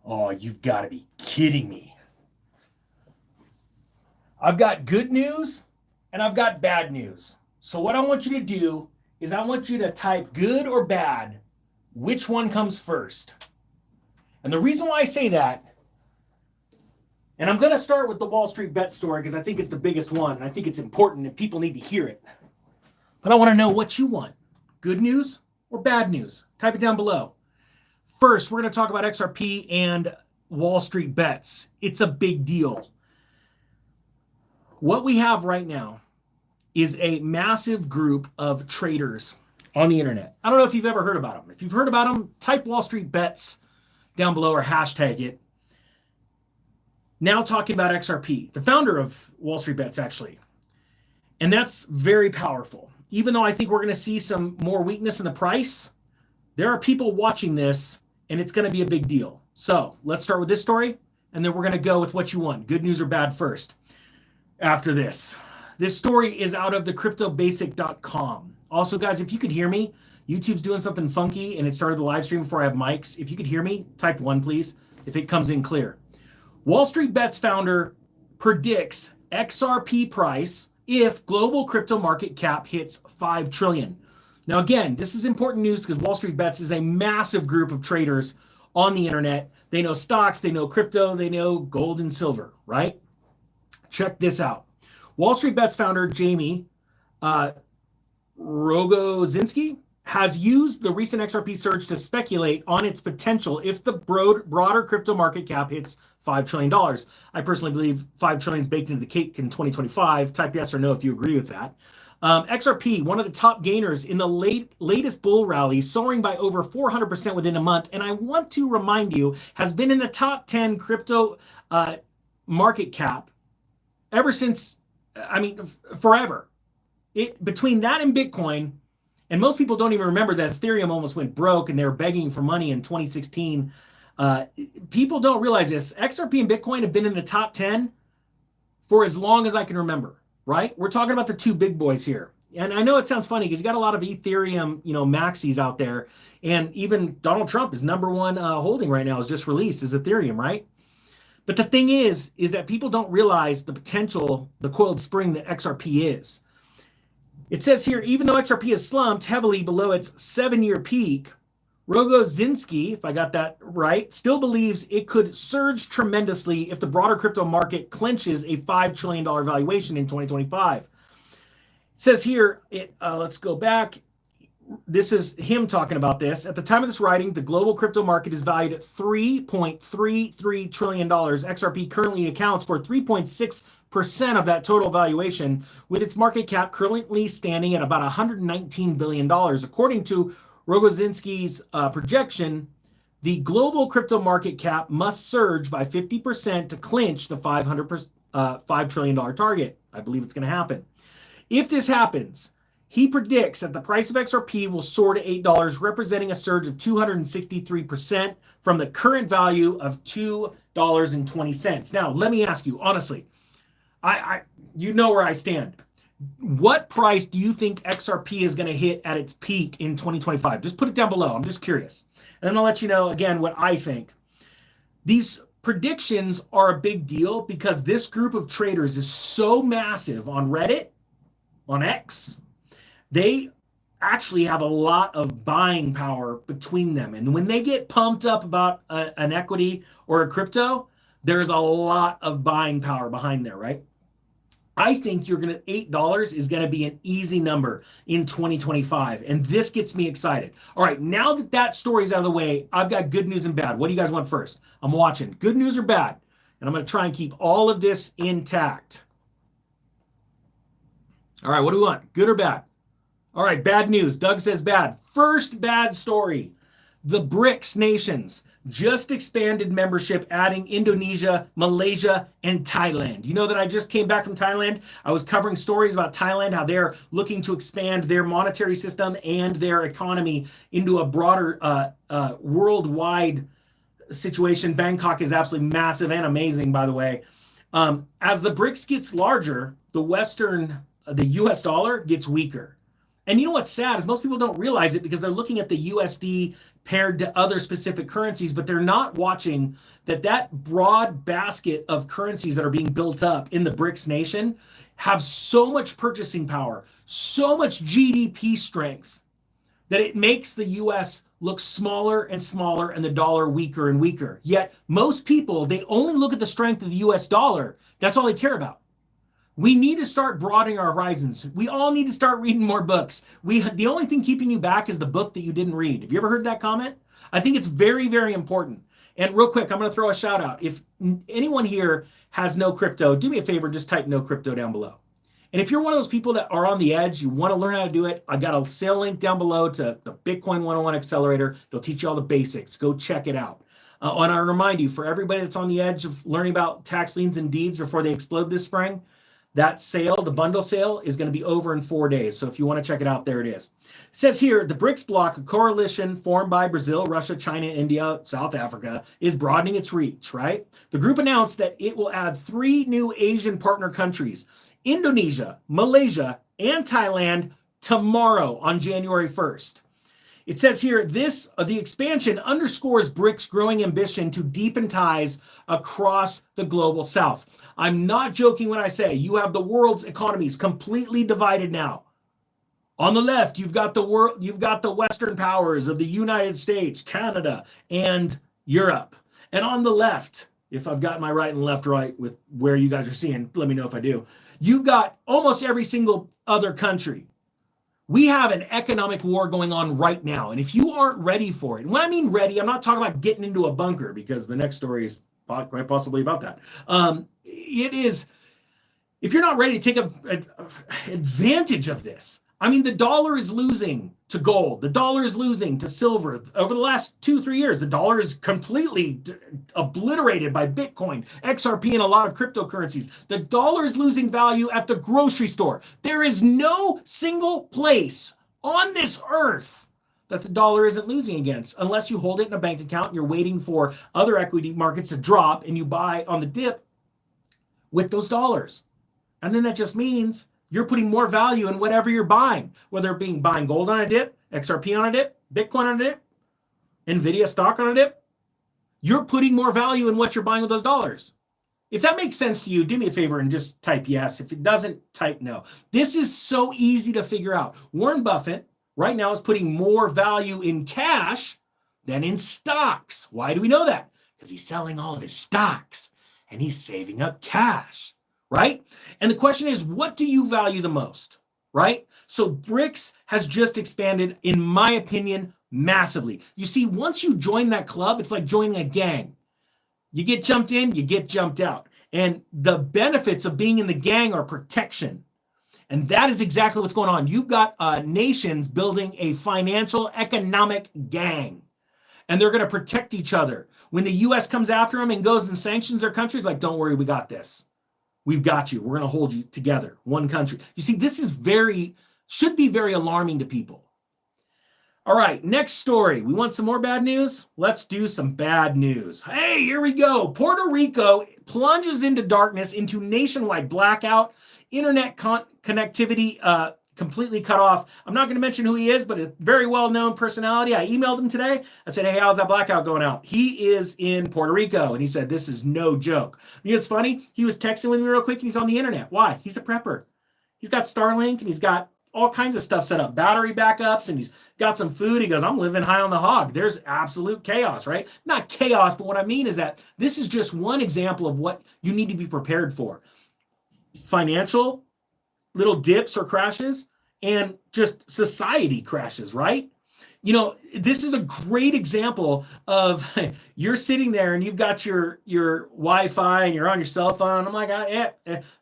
Oh, you've got to be kidding me. I've got good news and I've got bad news. So what I want you to do is I want you to type good or bad. Which one comes first? And the reason why I say that, and I'm going to start with the Wall Street bet story because I think it's the biggest one and I think it's important and people need to hear it. But I want to know what you want. Good news or bad news? Type it down below. First, we're going to talk about XRP and Wall Street bets. It's a big deal. What we have right now is a massive group of traders on the internet. I don't know if you've ever heard about them. If you've heard about them, type Wall Street bets down below or hashtag it. Now talking about XRP, the founder of Wall Street bets actually. And that's very powerful. Even though I think we're going to see some more weakness in the price, there are people watching this and it's going to be a big deal. So let's start with this story and then we're going to go with what you want. Good news or bad first. After this. This story is out of the cryptobasic.com. Also, guys, if you could hear me, YouTube's doing something funky and it started the live stream before I have mics. If you could hear me, type 1, please, if it comes in clear. Wall Street Bets founder predicts XRP price if global crypto market cap hits 5 trillion. Now, again, this is important news because Wall Street Bets is a massive group of traders on the internet. They know stocks, they know crypto, they know gold and silver, right? Check this out. Wall Street Bets founder Jamie Rogozinski has used the recent XRP surge to speculate on its potential if the broader crypto market cap hits $5 trillion. I personally believe 5 trillion is baked into the cake in 2025. Type yes or no if you agree with that. XRP, one of the top gainers in the latest bull rally, soaring by over 400% within a month. And I want to remind you, has been in the top 10 crypto market cap ever since, forever. Between that and Bitcoin, and most people don't even remember that Ethereum almost went broke and they were begging for money in 2016. People don't realize this. XRP and Bitcoin have been in the top 10 for as long as I can remember, right? We're talking about the two big boys here. And I know it sounds funny because you got a lot of Ethereum, maxis out there. And even Donald Trump, his number one holding right now is just released is Ethereum, right? But the thing is that people don't realize the potential, the coiled spring that XRP is. It says here, even though XRP has slumped heavily below its 7-year peak, Rogozinski, if I got that right, still believes it could surge tremendously if the broader crypto market clinches a $5 trillion valuation in 2025. It says here, let's go back. This is him talking about this. At the time of this writing, the global crypto market is valued at $3.33 trillion. XRP currently accounts for 3.6% of that total valuation, with its market cap currently standing at about $119 billion. According to Rogozinski's projection, the global crypto market cap must surge by 50% to clinch the $5 trillion target. I believe it's going to happen. If this happens, he predicts that the price of XRP will soar to $8, representing a surge of 263% from the current value of $2.20. Now, let me ask you, honestly, you know where I stand. What price do you think XRP is going to hit at its peak in 2025? Just put it down below. I'm just curious. And then I'll let you know, again, what I think. These predictions are a big deal because this group of traders is so massive on Reddit, on X. They actually have a lot of buying power between them. And when they get pumped up about an equity or a crypto, there's a lot of buying power behind there, right? I think $8 is going to be an easy number in 2025. And this gets me excited. All right, now that story's out of the way, I've got good news and bad. What do you guys want first? I'm watching. Good news or bad? And I'm going to try and keep all of this intact. All right, what do we want? Good or bad? All right, bad news. Doug says bad. First bad story. The BRICS nations just expanded membership, adding Indonesia, Malaysia, and Thailand. You know that I just came back from Thailand. I was covering stories about Thailand, how they're looking to expand their monetary system and their economy into a broader worldwide situation. Bangkok is absolutely massive and amazing, by the way. As the BRICS gets larger, the US dollar gets weaker. And you know what's sad is most people don't realize it because they're looking at the USD paired to other specific currencies, but they're not watching that broad basket of currencies that are being built up in the BRICS nation have so much purchasing power, so much GDP strength that it makes the US look smaller and smaller and the dollar weaker and weaker. Yet most people, they only look at the strength of the US dollar. That's all they care about. We need to start broadening our horizons. We all need to start reading more books. The only thing keeping you back is the book that you didn't read. Have you ever heard that comment? I think it's very, very important. And real quick, I'm going to throw a shout out. If anyone here has no crypto, do me a favor, just type no crypto down below. And if you're one of those people that are on the edge, you want to learn how to do it, I got a sale link down below to the Bitcoin 101 Accelerator. It'll teach you all the basics. Go check it out. And I remind you, for everybody that's on the edge of learning about tax liens and deeds before they explode this spring, that sale, the bundle sale, is going to be over in 4 days. So if you want to check it out, there it is. It says here, the BRICS bloc, a coalition formed by Brazil, Russia, China, India, South Africa, is broadening its reach, right? The group announced that it will add 3 new Asian partner countries, Indonesia, Malaysia, and Thailand, tomorrow on January 1st. It says here, the expansion underscores BRICS' growing ambition to deepen ties across the global south. I'm not joking when I say you have the world's economies completely divided now. On the left, you've got the Western powers of the United States, Canada, and Europe. And on the left, if I've got my right and left right with where you guys are seeing, let me know if I do. You've got almost every single other country. We have an economic war going on right now. And if you aren't ready for it, and when I mean ready, I'm not talking about getting into a bunker, because the next story is quite possibly about that. It is, if you're not ready to take advantage of this, I mean, the dollar is losing to gold. The dollar is losing to silver. Over the last 2-3 years, the dollar is completely obliterated by Bitcoin, XRP, and a lot of cryptocurrencies. The dollar is losing value at the grocery store. There is no single place on this earth that the dollar isn't losing against, unless you hold it in a bank account and you're waiting for other equity markets to drop and you buy on the dip with those dollars. And then that just means you're putting more value in whatever you're buying, whether it being buying gold on a dip, XRP on a dip, Bitcoin on a dip, Nvidia stock on a dip. You're putting more value in what you're buying with those dollars. If that makes sense to you, do me a favor and just type yes. If it doesn't, type no. This is so easy to figure out. Warren Buffett right now is putting more value in cash than in stocks. Why do we know that? Because he's selling all of his stocks and he's saving up cash. Right? And the question is, what do you value the most? Right? So BRICS has just expanded, in my opinion, massively. You see, once you join that club, it's like joining a gang. You get jumped in, you get jumped out. And the benefits of being in the gang are protection. And that is exactly what's going on. You've got nations building a financial economic gang. And they're going to protect each other. When the U.S. comes after them and goes and sanctions their countries, like, don't worry, we got this. We've got you. We're going to hold you together. One country. You see, this is should be very alarming to people. All right, next story. We want some more bad news? Let's do some bad news. Hey, here we go. Puerto Rico plunges into darkness, into nationwide blackout, internet connectivity completely cut off. I'm not going to mention who he is, but a very well-known personality. I emailed him today. I said, hey, how's that blackout going out? He is in Puerto Rico, and he said, this is no joke. You know, it's funny. He was texting with me real quick, and he's on the internet. Why? He's a prepper. He's got Starlink, and he's got all kinds of stuff set up, battery backups, and he's got some food. He goes, I'm living high on the hog. There's absolute chaos, right? Not chaos, but what I mean is that this is just one example of what you need to be prepared for. Financial little dips or crashes, and just society crashes, right? You know, this is a great example of you're sitting there and you've got your Wi-Fi and you're on your cell phone. I'm like,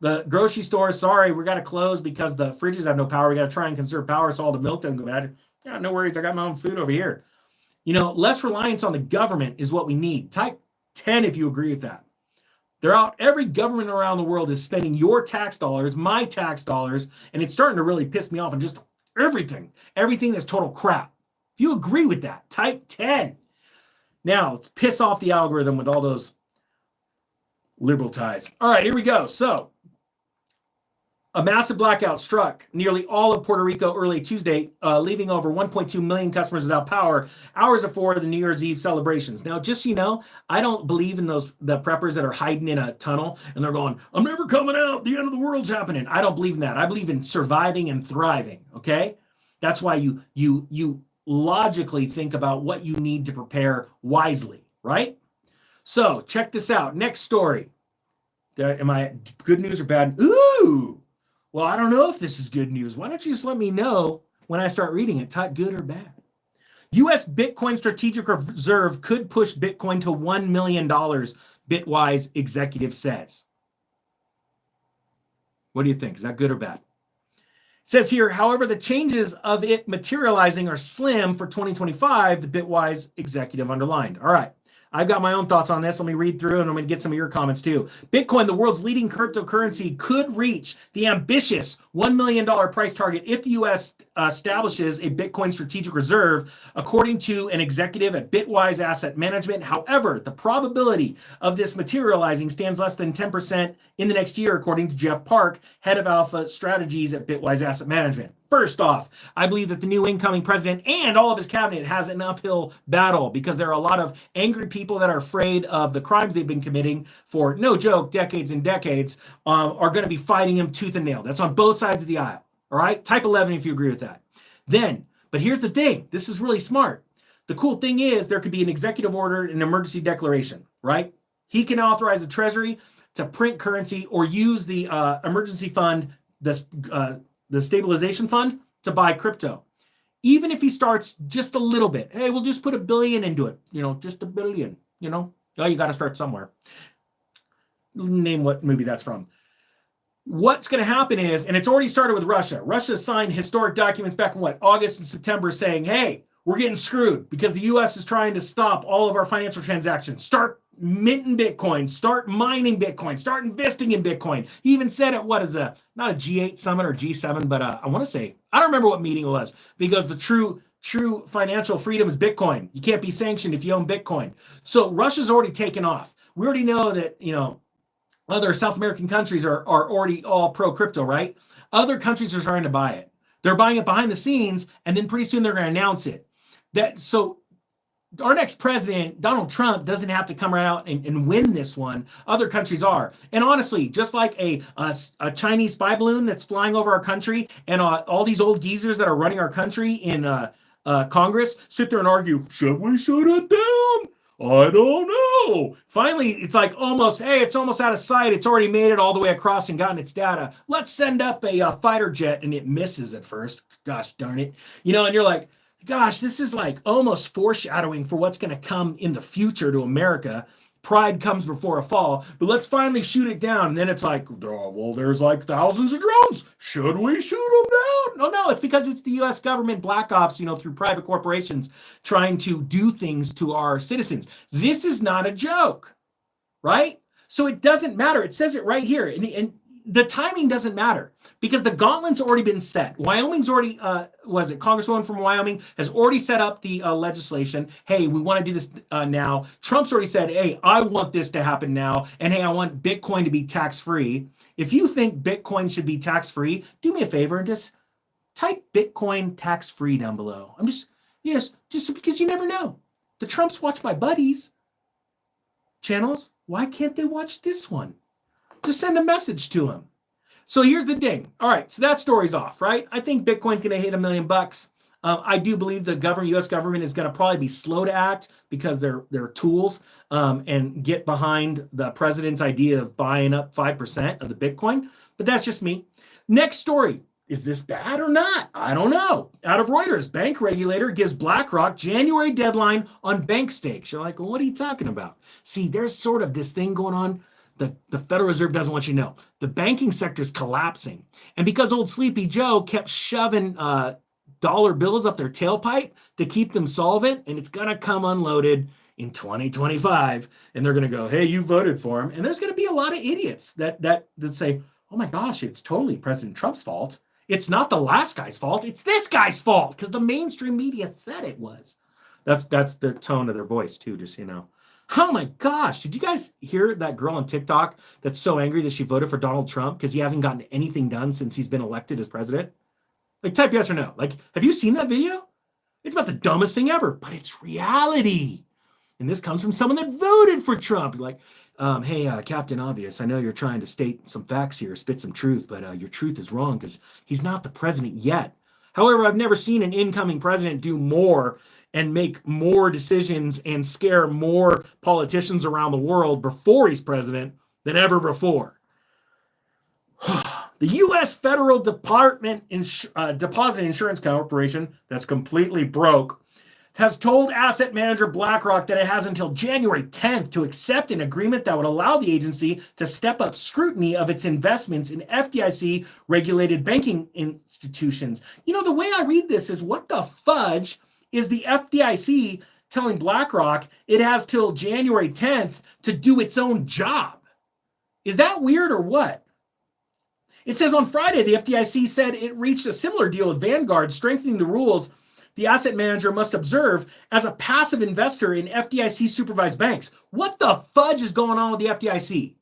the grocery store, sorry, we got to close because the fridges have no power. We got to try and conserve power so all the milk doesn't go bad. Yeah, no worries. I got my own food over here. You know, less reliance on the government is what we need. Type 10 if you agree with that. They're out. Every government around the world is spending your tax dollars, my tax dollars, and it's starting to really piss me off. And just everything that's total crap. If you agree with that, type 10. Now, let's piss off the algorithm with all those liberal ties. All right, here we go. So, A massive blackout struck nearly all of Puerto Rico early Tuesday, leaving over 1.2 million customers without power hours before the New Year's Eve celebrations. Now, just so you know, I don't believe in the preppers that are hiding in a tunnel and they're going, I'm never coming out. The end of the world's happening. I don't believe in that. I believe in surviving and thriving, okay? That's why you logically think about what you need to prepare wisely, right? So check this out. Next story. Am I good news or bad? Ooh. Well, I don't know if this is good news. Why don't you just let me know when I start reading it, type good or bad. U.S. Bitcoin Strategic Reserve could push Bitcoin to $1 million, Bitwise executive says. What do you think? Is that good or bad? It says here, however, the changes of it materializing are slim for 2025, the Bitwise executive underlined. All right. I've got my own thoughts on this. Let me read through and I'm going to get some of your comments too. Bitcoin, the world's leading cryptocurrency, could reach the ambitious $1 million price target if the U.S. establishes a Bitcoin strategic reserve, according to an executive at Bitwise Asset Management. However, the probability of this materializing stands less than 10% in the next year, according to Jeff Park, head of Alpha Strategies at Bitwise Asset Management. First off, I believe that the new incoming president and all of his cabinet has an uphill battle because there are a lot of angry people that are afraid of the crimes they've been committing for, no joke, decades and decades, are going to be fighting him tooth and nail. That's on both sides of the aisle. All right? Type 11 if you agree with that. Then, but here's the thing. This is really smart. The cool thing is there could be an executive order, an emergency declaration, right? He can authorize the Treasury to print currency or use the emergency fund, the stabilization fund, to buy crypto. Even if he starts just a little bit, hey, we'll just put $1 billion into it, just $1 billion, oh, you got to start somewhere. Name what movie that's from. What's going to happen is, and it's already started with Russia. Russia signed historic documents back in August and September saying, hey, we're getting screwed because the U.S. is trying to stop all of our financial transactions. Start minting Bitcoin, start mining Bitcoin, start investing in Bitcoin. He even said it, not a G8 summit or G7, but I want to say, I don't remember what meeting it was, because the true financial freedom is Bitcoin. You can't be sanctioned if you own Bitcoin. So Russia's already taken off. We already know that, other South American countries are already all pro crypto, right? Other countries are trying to buy it. They're buying it behind the scenes, and then pretty soon they're going to announce it. So our next president, Donald Trump, doesn't have to come right out and win this one. Other countries are. And honestly, just like a Chinese spy balloon that's flying over our country, and all these old geezers that are running our country in Congress sit there and argue, should we shoot it down? I don't know. Finally, it's like it's almost out of sight. It's already made it all the way across and gotten its data. Let's send up a fighter jet, and it misses at first. Gosh darn it. And you're like, gosh, this is like almost foreshadowing for what's going to come in the future to America. Pride comes before a fall, but let's finally shoot it down. And then it's like, oh, well, there's like thousands of drones. Should we shoot them down? No, it's because it's the U.S. government, black ops, through private corporations trying to do things to our citizens. This is not a joke, right? So it doesn't matter. It says it right here. And the timing doesn't matter because the gauntlet's already been set. Wyoming's already, Congresswoman from Wyoming has already set up the legislation. Hey, we want to do this now. Trump's already said, hey, I want this to happen now. And hey, I want Bitcoin to be tax-free. If you think Bitcoin should be tax-free, do me a favor and just type Bitcoin tax-free down below. Just because you never know. The Trumps watch my buddies' channels. Why can't they watch this one? Just send a message to him. So here's the thing. All right, so that story's off, right? I think Bitcoin's going to hit $1 million. I do believe the U.S. government is going to probably be slow to act because they're tools and get behind the president's idea of buying up 5% of the Bitcoin. But that's just me. Next story. Is this bad or not? I don't know. Out of Reuters, bank regulator gives BlackRock January deadline on bank stakes. You're like, well, what are you talking about? See, there's sort of this thing going on. The Federal Reserve doesn't want you to know. The banking sector is collapsing. And because old Sleepy Joe kept shoving dollar bills up their tailpipe to keep them solvent, and it's going to come unloaded in 2025. And they're going to go, hey, you voted for him. And there's going to be a lot of idiots that say, oh my gosh, it's totally President Trump's fault. It's not the last guy's fault. It's this guy's fault because the mainstream media said it was. That's the tone of their voice too, just so you know. Oh my gosh. Did you guys hear that girl on TikTok that's so angry that she voted for Donald Trump because he hasn't gotten anything done since he's been elected as president? Like, type yes or no. Like, have you seen that video? It's about the dumbest thing ever, but it's reality. And this comes from someone that voted for Trump. Like, hey, Captain Obvious, I know you're trying to state some facts here, spit some truth, but your truth is wrong because he's not the president yet. However, I've never seen an incoming president do more and make more decisions and scare more politicians around the world before he's president than ever before. The U.S. Federal Deposit Insurance Corporation, that's completely broke, has told asset manager BlackRock that it has until January 10th to accept an agreement that would allow the agency to step up scrutiny of its investments in FDIC-regulated banking institutions. You know, the way I read this is, what the fudge is the FDIC telling BlackRock it has till January 10th to do its own job? Is that weird or what? It says on Friday, the FDIC said it reached a similar deal with Vanguard, strengthening the rules the asset manager must observe as a passive investor in FDIC-supervised banks. What the fudge is going on with the FDIC?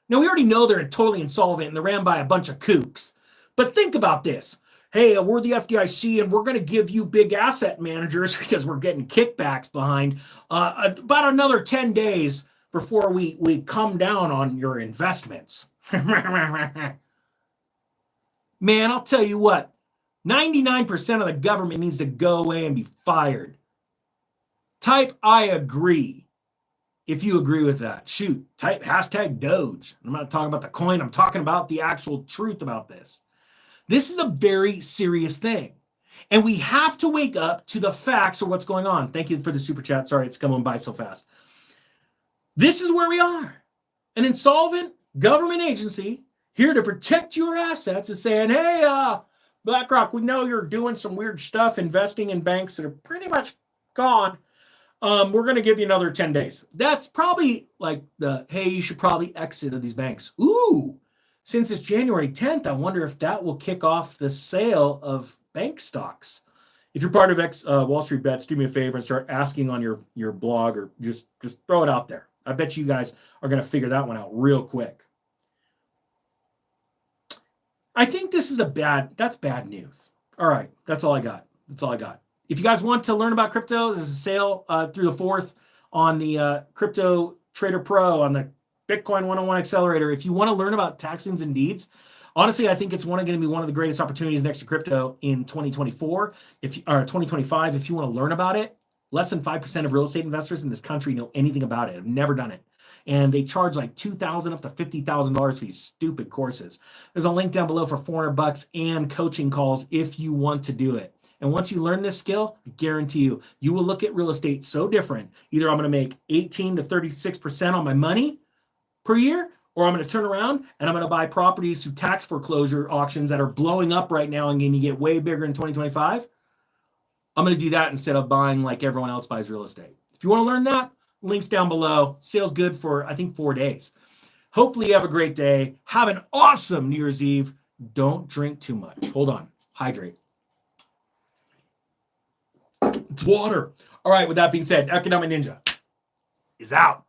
Now, we already know they're totally insolvent and they're ran by a bunch of kooks. But think about this. Hey, we're the FDIC and we're going to give you big asset managers, because we're getting kickbacks behind, about another 10 days before we come down on your investments. Man, I'll tell you what. 99% of the government needs to go away and be fired. Type I agree if you agree with that. Shoot, type hashtag Doge. I'm not talking about the coin. I'm talking about the actual truth about this. This is a very serious thing. And we have to wake up to the facts of what's going on. Thank you for the super chat. Sorry, it's coming by so fast. This is where we are. An insolvent government agency here to protect your assets is saying, hey, BlackRock, we know you're doing some weird stuff, investing in banks that are pretty much gone. We're going to give you another 10 days. That's probably like the, hey, you should probably exit of these banks. Ooh, since it's January 10th, I wonder if that will kick off the sale of bank stocks. If you're part of Wall Street Bets, do me a favor and start asking on your blog, or just throw it out there. I bet you guys are going to figure that one out real quick. I think this is that's bad news. All right, that's all I got. If you guys want to learn about crypto, there's a sale through the 4th on the Crypto Trader Pro on the Bitcoin 101 Accelerator. If you want to learn about taxings and deeds, honestly, I think it's going to be one of the greatest opportunities next to crypto in 2024, or 2025. If you want to learn about it, less than 5% of real estate investors in this country know anything about it. I've never done it. And they charge like $2,000 up to $50,000 for these stupid courses. There's a link down below for $400 and coaching calls if you want to do it. And once you learn this skill, I guarantee you will look at real estate so different. Either I'm going to make 18 to 36% on my money per year, or I'm going to turn around and I'm going to buy properties through tax foreclosure auctions that are blowing up right now and going to get way bigger in 2025. I'm going to do that instead of buying like everyone else buys real estate. If you want to learn that, links down below. Sale's good for, I think, 4 days. Hopefully you have a great day. Have an awesome New Year's Eve. Don't drink too much. Hold on. Hydrate. It's water. All right, with that being said, Economic Ninja is out.